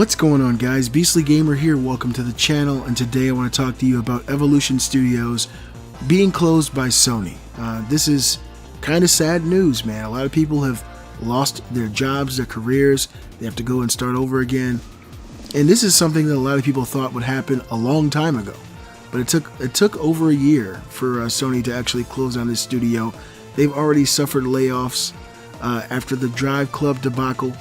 What's going on, guys? Beastly Gamer here. Welcome to the channel, and today I want to talk to you about Evolution Studios being closed by Sony. This is kind of sad news, man. A lot of people have lost their jobs, their careers. They have to go and start over again. And this is something that a lot of people thought would happen a long time ago. But it took over a year for Sony to actually close down this studio. They've already suffered layoffs after the Driveclub debacle.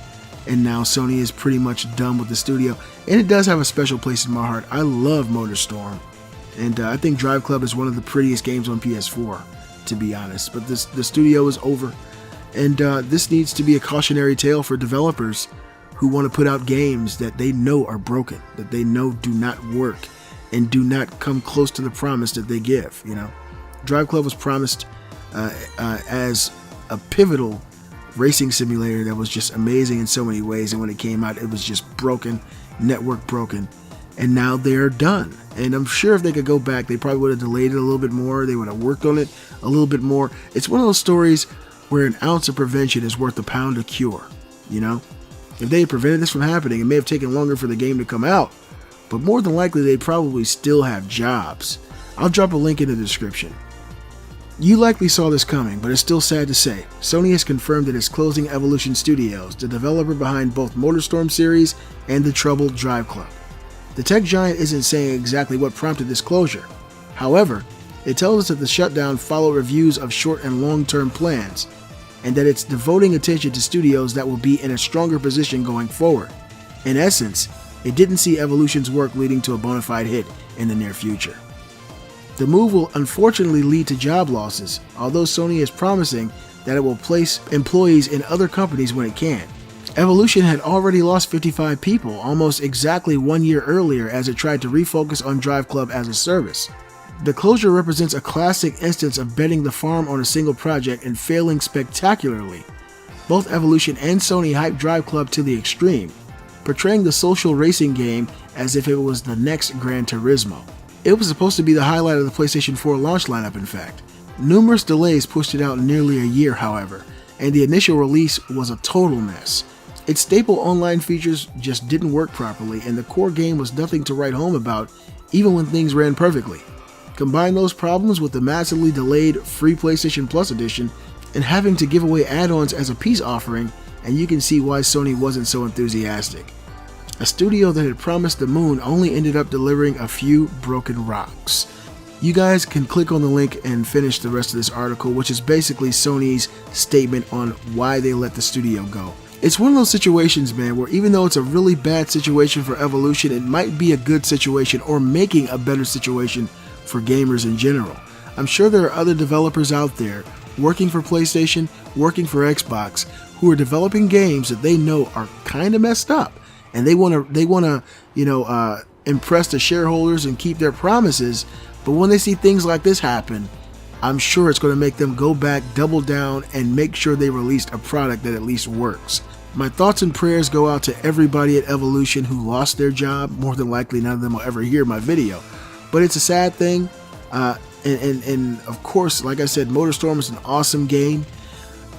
And now Sony is pretty much done with the studio. And it does have a special place in my heart. I love MotorStorm. And I think Driveclub is one of the prettiest games on PS4, to be honest. But the studio is over. And this needs to be a cautionary tale for developers who want to put out games that they know are broken, that they know do not work, and do not come close to the promise that they give. You know, Driveclub was promised as a pivotal racing simulator that was just amazing in so many ways, and when it came out it was just broken, network broken, and now they're done. And I'm sure if they could go back, they probably would have delayed it a little bit more, they would have worked on it a little bit more. It's one of those stories where an ounce of prevention is worth a pound of cure. You know, if they had prevented this from happening, it may have taken longer for the game to come out, but more than likely they'd probably still have jobs. I'll drop a link in the description. You likely saw this coming, but it's still sad to say. Sony has confirmed that it's closing Evolution Studios, the developer behind both MotorStorm series and the troubled Driveclub. The tech giant isn't saying exactly what prompted this closure. However, it tells us that the shutdown followed reviews of short and long-term plans, and that it's devoting attention to studios that will be in a stronger position going forward. In essence, it didn't see Evolution's work leading to a bona fide hit in the near future. The move will unfortunately lead to job losses, although Sony is promising that it will place employees in other companies when it can. Evolution had already lost 55 people almost exactly 1 year earlier as it tried to refocus on Driveclub as a service. The closure represents a classic instance of betting the farm on a single project and failing spectacularly. Both Evolution and Sony hyped Driveclub to the extreme, portraying the social racing game as if it was the next Gran Turismo. It was supposed to be the highlight of the PlayStation 4 launch lineup, in fact. Numerous delays pushed it out nearly a year, however, and the initial release was a total mess. Its staple online features just didn't work properly, and the core game was nothing to write home about, even when things ran perfectly. Combine those problems with the massively delayed free PlayStation Plus edition and having to give away add-ons as a peace offering, and you can see why Sony wasn't so enthusiastic. A studio that had promised the moon only ended up delivering a few broken rocks. You guys can click on the link and finish the rest of this article, which is basically Sony's statement on why they let the studio go. It's one of those situations, man, where even though it's a really bad situation for Evolution, it might be a good situation or making a better situation for gamers in general. I'm sure there are other developers out there working for PlayStation, working for Xbox, who are developing games that they know are kind of messed up. And they want to, impress the shareholders and keep their promises. But when they see things like this happen, I'm sure it's going to make them go back, double down, and make sure they released a product that at least works. My thoughts and prayers go out to everybody at Evolution who lost their job. More than likely, none of them will ever hear my video. But it's a sad thing. And of course, like I said, MotorStorm is an awesome game.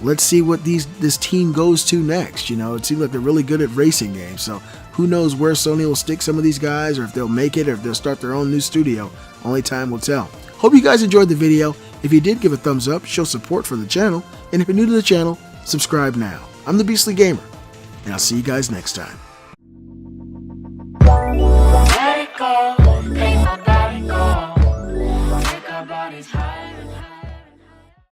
Let's see what this team goes to next. You know, it seems like they're really good at racing games. So who knows where Sony will stick some of these guys, or if they'll make it, or if they'll start their own new studio. Only time will tell. Hope you guys enjoyed the video. If you did, give a thumbs up, show support for the channel. And if you're new to the channel, subscribe now. I'm the Beastly Gamer, and I'll see you guys next time.